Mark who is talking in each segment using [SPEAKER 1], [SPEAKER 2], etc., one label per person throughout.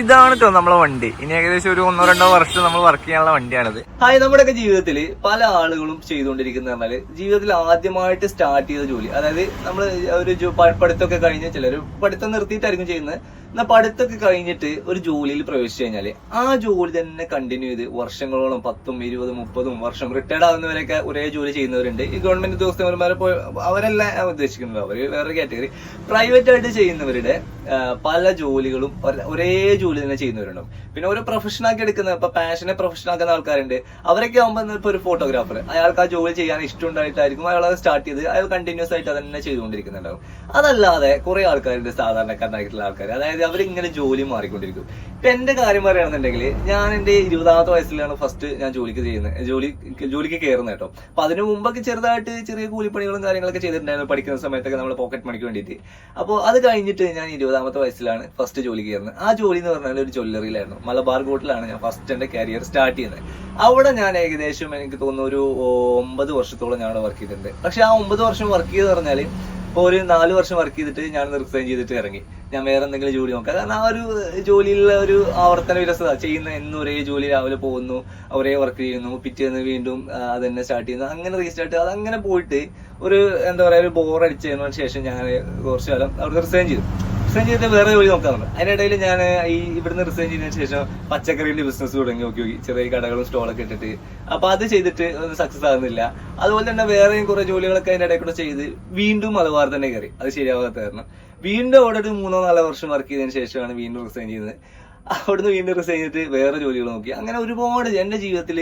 [SPEAKER 1] ഇതാണ് കേട്ടോ നമ്മളെ വണ്ടി. ഇനി ഏകദേശം ഒരു 1-2 വർഷം നമ്മൾ വർക്ക് ചെയ്യാനുള്ള വണ്ടിയാണിത്.
[SPEAKER 2] നമ്മുടെയൊക്കെ ജീവിതത്തിൽ പല ആളുകളും ചെയ്തുകൊണ്ടിരിക്കുന്ന പറഞ്ഞാല് ജീവിതത്തിൽ ആദ്യമായിട്ട് സ്റ്റാർട്ട് ചെയ്ത ജോലി, അതായത് നമ്മൾ ഒരു പഠിത്തമൊക്കെ കഴിഞ്ഞ് ചിലർ പഠിത്തം നിർത്തിയിട്ടായിരിക്കും ചെയ്യുന്നത്. എന്നാൽ പഠിത്തമൊക്കെ കഴിഞ്ഞിട്ട് ഒരു ജോലിയിൽ പ്രവേശിച്ചു കഴിഞ്ഞാല് ആ ജോലി തന്നെ കണ്ടിന്യൂ ചെയ്ത് വർഷങ്ങളോളം 10, 20, 30 വർഷം റിട്ടയർഡ് ആകുന്നവരൊക്കെ ഒരേ ജോലി ചെയ്യുന്നവരുണ്ട്. ഈ ഗവൺമെന്റ് ഉദ്യോഗസ്ഥന്മാരെ അവരല്ല ഉദ്ദേശിക്കുന്നത്, അവര് വേറെ കാറ്റഗറി. പ്രൈവറ്റ് ആയിട്ട് ചെയ്യുന്നവരുടെ പല ജോലികളും ഒരേ ജോലി തന്നെ ചെയ്യുന്നവരുണ്ടാവും. പിന്നെ ഓരോ പ്രൊഫഷനാക്കി എടുക്കുന്ന, ഇപ്പൊ പാഷനെ പ്രൊഫഷനാക്കുന്ന ആൾക്കാരുണ്ട്. അവരൊക്കെ ആകുമ്പോൾ ഇപ്പൊ ഒരു ഫോട്ടോഗ്രാഫർ, അയാൾക്ക് ആ ജോലി ചെയ്യാൻ ഇഷ്ടമുണ്ടായിട്ടായിരിക്കും അയാൾ അത് സ്റ്റാർട്ട് ചെയ്ത് അയാൾ കണ്ടിന്യൂസ് ആയിട്ട് അതന്നെ ചെയ്തുകൊണ്ടിരിക്കുന്നുണ്ടാവും. അതല്ലാതെ കുറെ ആൾക്കാരുണ്ട്, സാധാരണക്കാരനായിട്ടുള്ള ആൾക്കാർ, അതായത് അവരിങ്ങനെ ജോലി മാറിക്കൊണ്ടിരിക്കും. ഇപ്പൊ എന്റെ കാര്യം പറയുകയാണെന്നുണ്ടെങ്കിൽ ഞാൻ എന്റെ 20ാമത്തെ വയസ്സിലാണ് ഫസ്റ്റ് ഞാൻ ജോലിക്ക് കയറുന്നത് കേട്ടോ. അപ്പൊ അതിനു മുമ്പൊക്കെ ചെറുതായിട്ട് ചെറിയ കൂലിപ്പണികളും കാര്യങ്ങളൊക്കെ ചെയ്തിട്ടുണ്ടായിരുന്നു പഠിക്കുന്ന സമയത്തൊക്കെ, നമ്മൾ പോക്കറ്റ് മണിക്ക് വേണ്ടിയിട്ട്. അപ്പോൾ അത് കഴിഞ്ഞിട്ട് ഞാൻ 20ാമത്തെ വയസ്സിലാണ് ഫസ്റ്റ് ജോലി കയറുന്നത്. ആ ജോലി എന്ന് പറഞ്ഞാൽ ഒരു ജ്വല്ലറിയിലായിരുന്നു. മലബാർ ഗോട്ടിലാണ് ഞാൻ ഫസ്റ്റ് എന്റെ കരിയർ സ്റ്റാർട്ട് ചെയ്യുന്നത്. അവിടെ ഞാൻ ഏകദേശം എനിക്ക് തോന്നുന്നു ഒരു 9 വർഷത്തോളം ഞാൻ അവിടെ വർക്ക് ചെയ്തിട്ടുണ്ട്. പക്ഷെ ആ 9 വർഷം വർക്ക് ചെയ്ത് പറഞ്ഞാല് ഇപ്പൊ ഒരു 4 വർഷം വർക്ക് ചെയ്തിട്ട് ഞാൻ റിസൈൻ ചെയ്തിട്ട് ഇറങ്ങി. ഞാൻ വേറെ എന്തെങ്കിലും ജോലി നോക്കാം. കാരണം ആ ഒരു ജോലിയിലുള്ള ഒരു ആവർത്തന വിരസത, ചെയ്യുന്ന എന്നും ഒരേ ജോലി, രാവിലെ പോകുന്നു, ഒരേ വർക്ക് ചെയ്യുന്നു, പിറ്റേന്ന് വീണ്ടും അത് തന്നെ സ്റ്റാർട്ട് ചെയ്യുന്നു, അങ്ങനെ റീസ്റ്റാർട്ട്, അതങ്ങനെ പോയിട്ട് ഒരു എന്താ പറയാ ഒരു ബോർ അടിച്ചതിന് ശേഷം ഞാൻ കുറച്ചു കാലം അവിടെ റിസൈൻ ചെയ്തിട്ട് വേറെ ജോലി നോക്കാറുണ്ട്. അതിനിടയിൽ ഞാൻ ഇവിടുന്ന് റിസൈൻ ചെയ്തതിനു ശേഷം പച്ചക്കറിയുടെ ബിസിനസ് തുടങ്ങി നോക്കി ചെറിയ കടകളും സ്റ്റോളൊക്കെ ഇട്ടിട്ട്. അപ്പൊ അത് ചെയ്തിട്ട് ഒന്നും സക്സസ് ആകുന്നില്ല. അതുപോലെ തന്നെ വേറെയും കുറെ ജോലികളൊക്കെ അതിന്റെ ഇടയിൽ കൂടെ ചെയ്ത് വീണ്ടും മലബാർ തന്നെ കയറി. അത് ശരിയാവാത്ത കാരണം വീണ്ടും അവിടെ ഒരു 3-4 വർഷം വർക്ക് ചെയ്തതിനു ശേഷമാണ് വീണ്ടും റിസൈൻ ചെയ്യുന്നത്. അവിടുന്ന് വീണ്ടും റിസൈൻ ചെയ്തിട്ട് വേറെ ജോലികൾ നോക്കി. അങ്ങനെ ഒരുപാട് എന്റെ ജീവിതത്തിൽ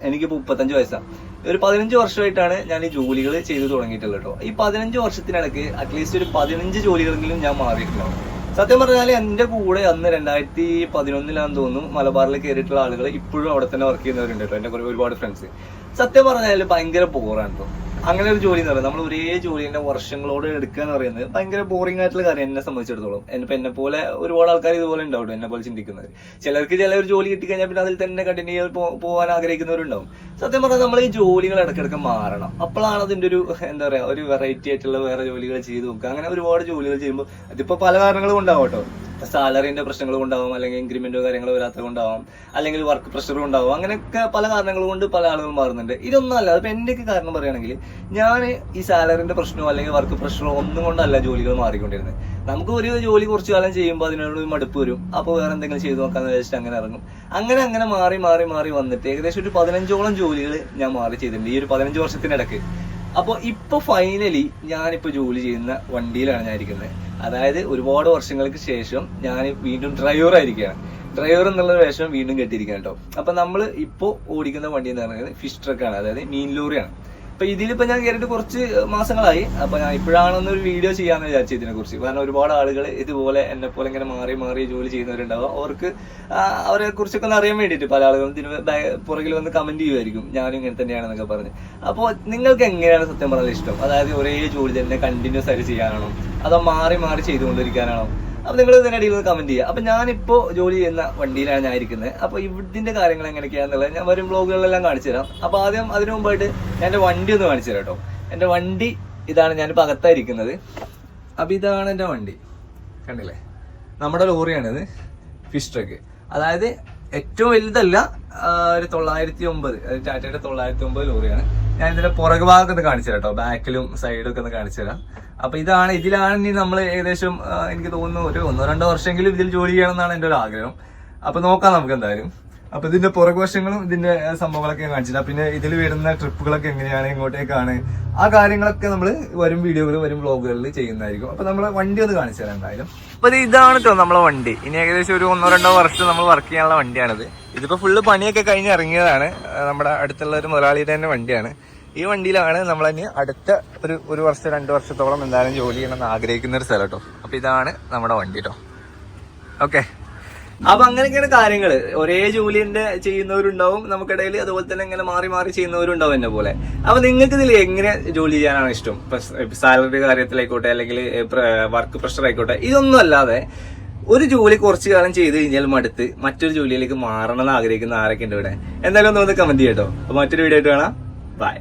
[SPEAKER 2] എനിക്കിപ്പോ 35 വയസ്സാണ്. ഒരു 15 വർഷമായിട്ടാണ് ഞാൻ ഈ ജോലികൾ ചെയ്തു തുടങ്ങിയിട്ടുള്ളത് കേട്ടോ. ഈ 15 വർഷത്തിനിടയ്ക്ക് അറ്റ്ലീസ്റ്റ് ഒരു 15 ജോലികളെങ്കിലും ഞാൻ മാറിയിട്ടുണ്ടാവും. സത്യം പറഞ്ഞാൽ എന്റെ കൂടെ അന്ന് 2011 തോന്നുന്നു മലബാറിൽ കയറിയിട്ടുള്ള ആളുകൾ ഇപ്പോഴും അവിടെ തന്നെ വർക്ക് ചെയ്യുന്നവരുണ്ട് കേട്ടോ. എന്റെ ഒരുപാട് ഫ്രണ്ട്സ്. സത്യം പറഞ്ഞാൽ ഭയങ്കര ബോറാണ് കേട്ടോ. അങ്ങനെ ഒരു ജോലി എന്ന് പറയുന്നത്, നമ്മൾ ഒരേ ജോലി തന്നെ വർഷങ്ങളോട് എടുക്കുക എന്ന് പറയുന്നത് ഭയങ്കര ബോറിംഗ് ആയിട്ടുള്ള കാര്യം എന്നെ സംബന്ധിച്ചിടത്തോളം. എന്നെ പോലെ ഒരുപാട് ആൾക്കാർ ഇതുപോലെ ഉണ്ടാവും, എന്നെ പോലെ ചിന്തിക്കുന്നത്. ചിലർക്ക് ഒരു ജോലി കിട്ടിക്കഴിഞ്ഞാൽ പിന്നെ അതിൽ തന്നെ കണ്ടിന്യൂ ചെയ്ത് പോകാൻ ആഗ്രഹിക്കുന്നവരുണ്ടാവും. സത്യം പറഞ്ഞാൽ നമ്മൾ ഈ ജോലികൾ ഇടയ്ക്കിടയ്ക്ക് മാറണം. അപ്പോഴാണ് അതിന്റെ ഒരു എന്താ പറയാ ഒരു വെറൈറ്റി ആയിട്ടുള്ള വേറെ ജോലികൾ ചെയ്ത് നോക്കുക. അങ്ങനെ ഒരുപാട് ജോലികൾ ചെയ്യുമ്പോൾ അതിപ്പോ പല കാരണങ്ങളും ഉണ്ടാവും കേട്ടോ. സാലറിന്റെ പ്രശ്നങ്ങൾ കൊണ്ടാവും, അല്ലെങ്കിൽ ഇൻക്രിമെന്റോ കാര്യങ്ങളോ വരാത്തത് കൊണ്ടാവാം, അല്ലെങ്കിൽ വർക്ക് പ്രഷറും ഉണ്ടാവും. അങ്ങനെയൊക്കെ പല കാരണങ്ങൾ കൊണ്ട് പല ആളുകളും മാറുന്നുണ്ട്. ഇതൊന്നും അല്ല. അതിപ്പോ എന്റെയൊക്കെ കാരണം പറയുകയാണെങ്കിൽ ഞാൻ ഈ സാലറിന്റെ പ്രശ്നമോ അല്ലെങ്കിൽ വർക്ക് പ്രഷറോ ഒന്നും കൊണ്ടല്ല ജോലികൾ മാറിക്കൊണ്ടിരുന്നത്. നമുക്ക് ഒരു ജോലി കുറച്ചു കാലം ചെയ്യുമ്പോൾ അതിനോട് മടുപ്പ് വരും. അപ്പോൾ വേറെ എന്തെങ്കിലും ചെയ്തു നോക്കാന്ന് വെച്ചിട്ട് അങ്ങനെ ഇറങ്ങും. അങ്ങനെ മാറി വന്നിട്ട് ഏകദേശം ഒരു 15ഓളം ജോലികൾ ഞാൻ മാറി ചെയ്തിട്ടുണ്ട് ഈ ഒരു 15 വർഷത്തിനിടയ്ക്ക്. അപ്പൊ ഇപ്പൊ ഫൈനലി ഞാനിപ്പോ ജോലി ചെയ്യുന്ന വണ്ടിയിലാണ് ഞാൻ ഇരിക്കുന്നത്. അതായത് ഒരുപാട് വർഷങ്ങൾക്ക് ശേഷം ഞാൻ വീണ്ടും ഡ്രൈവർ ആയിരിക്കുകയാണ്. ഡ്രൈവർ എന്നുള്ള വേഷം വീണ്ടും കെട്ടിയിരിക്കുകയാണ് കേട്ടോ. അപ്പൊ നമ്മൾ ഇപ്പോ ഓടിക്കുന്ന വണ്ടി എന്ന് പറയുന്നത് ഫിഷ് ട്രക്കാണ്, അതായത് മീൻ ലോറിയാണ്. അപ്പൊ ഇതിലിപ്പോ ഞാൻ കയറിയിട്ട് കുറച്ച് മാസങ്ങളായി. അപ്പൊ ഞാൻ ഇപ്പോഴാണെന്നൊരു വീഡിയോ ചെയ്യാന്ന് വിചാരിച്ചു ഇതിനെ കുറിച്ച്. കാരണം ഒരുപാട് ആളുകൾ ഇതുപോലെ എന്നെ പോലെ ഇങ്ങനെ മാറി ജോലി ചെയ്യുന്നവരുണ്ടാവും. അവർക്ക് അവരെ കുറിച്ചൊക്കെ ഒന്ന് അറിയാൻ വേണ്ടിയിട്ട് പല ആളുകളും ഇതിന് പുറകിൽ വന്ന് കമന്റ് ചെയ്യുമായിരിക്കും, ഞാനും ഇങ്ങനെ തന്നെയാണെന്നൊക്കെ പറഞ്ഞ്. അപ്പോൾ നിങ്ങൾക്ക് എങ്ങനെയാണ് സത്യം പറഞ്ഞാൽ ഇഷ്ടം? അതായത് ഒരേ ജോലി തന്നെ കണ്ടിന്യൂസ് ആയിട്ട് ചെയ്യാനാണോ, അതോ മാറി ചെയ്തുകൊണ്ടിരിക്കാനാണോ? അപ്പൊ നിങ്ങൾ ഇതിനിടയിൽ ഒന്ന് കമന്റ് ചെയ്യുക. അപ്പൊ ഞാനിപ്പോ ജോലി ചെയ്യുന്ന വണ്ടിയിലാണ് ഞാൻ ഇരിക്കുന്നത്. അപ്പൊ ഇതിന്റെ കാര്യങ്ങൾ എങ്ങനെയൊക്കെയാണെന്നുള്ളത് ഞാൻ വരും ബ്ലോഗുകളിലെല്ലാം കാണിച്ചു തരാം. അപ്പൊ ആദ്യം അതിനു മുമ്പായിട്ട് ഞാൻ എന്റെ വണ്ടി ഒന്ന് കാണിച്ചു തരാം കേട്ടോ. എന്റെ വണ്ടി ഇതാണ്, ഞാനിപ്പോ അകത്തായിരിക്കുന്നത്. അപ്പൊ ഇതാണ് എന്റെ വണ്ടി, കണ്ടില്ലേ? നമ്മുടെ ലോറിയാണിത്, ഫിഷ് ട്രക്ക്. അതായത് ഏറ്റവും വലുതല്ല, ഒരു 909, ടാറ്റയുടെ 909 ലോറിയാണ്. ഞാൻ ഇതിന്റെ പുറകു ഭാഗത്ത് കാണിച്ചു തരാം കേട്ടോ, ബാക്കിലും സൈഡും ഒക്കെ ഒന്ന് കാണിച്ചു തരാം. അപ്പൊ ഇതിലാണ് ഇനി നമ്മൾ ഏകദേശം എനിക്ക് തോന്നുന്നു ഒരു 1-2 വർഷമെങ്കിലും ഇതിൽ ജോലി ചെയ്യണം എന്നാണ് എന്റെ ഒരു ആഗ്രഹം. അപ്പൊ നോക്കാം നമുക്ക് എന്തായാലും. അപ്പൊ ഇതിന്റെ പുറകുവശങ്ങളും ഇതിന്റെ സംഭവങ്ങളൊക്കെ കാണിച്ചില്ല. പിന്നെ ഇതിൽ വരുന്ന ട്രിപ്പുകളൊക്കെ എങ്ങനെയാണ്, എങ്ങോട്ടേക്കാണ്, ആ കാര്യങ്ങളൊക്കെ നമ്മൾ വരും വീഡിയോകളിൽ വരും വ്ളോഗുകളിൽ ചെയ്യുന്നതായിരിക്കും. അപ്പൊ നമ്മളെ വണ്ടി ഒന്ന് കാണിച്ചു തരാം എന്തായാലും.
[SPEAKER 1] അപ്പൊ ഇതാണ് കേട്ടോ നമ്മളെ വണ്ടി. ഇനി ഏകദേശം ഒരു 1-2 വർഷം നമ്മൾ വർക്ക് ചെയ്യാനുള്ള വണ്ടിയാണിത്. ഇതിപ്പോ ഫുള്ള് പണിയൊക്കെ കഴിഞ്ഞ് ഇറങ്ങിയതാണ്. നമ്മുടെ അടുത്തുള്ള ഒരു മുതലാളിയുടെ തന്നെ വണ്ടിയാണ്. ഈ വണ്ടിയിലാണ് നമ്മൾ ഇനി അടുത്ത ഒരു വർഷം 2 വർഷത്തോളം എന്തായാലും ജോലി ചെയ്യണമെന്ന് ആഗ്രഹിക്കുന്ന ഒരു സ്ഥലം കേട്ടോ. അപ്പൊ ഇതാണ് നമ്മുടെ വണ്ടി കേട്ടോ. ഓക്കെ.
[SPEAKER 2] അപ്പൊ അങ്ങനെയൊക്കെയാണ് കാര്യങ്ങള്. ഒരേ ജോലിന്റെ ചെയ്യുന്നവരുണ്ടാവും നമുക്കിടയിൽ, അതുപോലെ തന്നെ ഇങ്ങനെ മാറി ചെയ്യുന്നവരുണ്ടാവും എന്നെ പോലെ. അപ്പൊ നിങ്ങൾക്ക് ഇതിൽ എങ്ങനെ ജോലി ചെയ്യാനാണ് ഇഷ്ടം? സാലറി കാര്യത്തിലായിക്കോട്ടെ, അല്ലെങ്കിൽ വർക്ക് പ്രഷർ ആയിക്കോട്ടെ, ഇതൊന്നും അല്ലാതെ ഒരു ജോലി കുറച്ചു കാലം ചെയ്ത് കഴിഞ്ഞാൽ മടുത്ത് മറ്റൊരു ജോലിയിലേക്ക് മാറണം എന്ന് ആഗ്രഹിക്കുന്ന ആരൊക്കെ ഉണ്ട് ഇവിടെ? എന്തായാലും ഒന്ന് കമന്റ് ചെയ്യട്ടോ. അപ്പൊ മറ്റൊരു വീഡിയോ ആയിട്ട് കാണാം. ബൈ.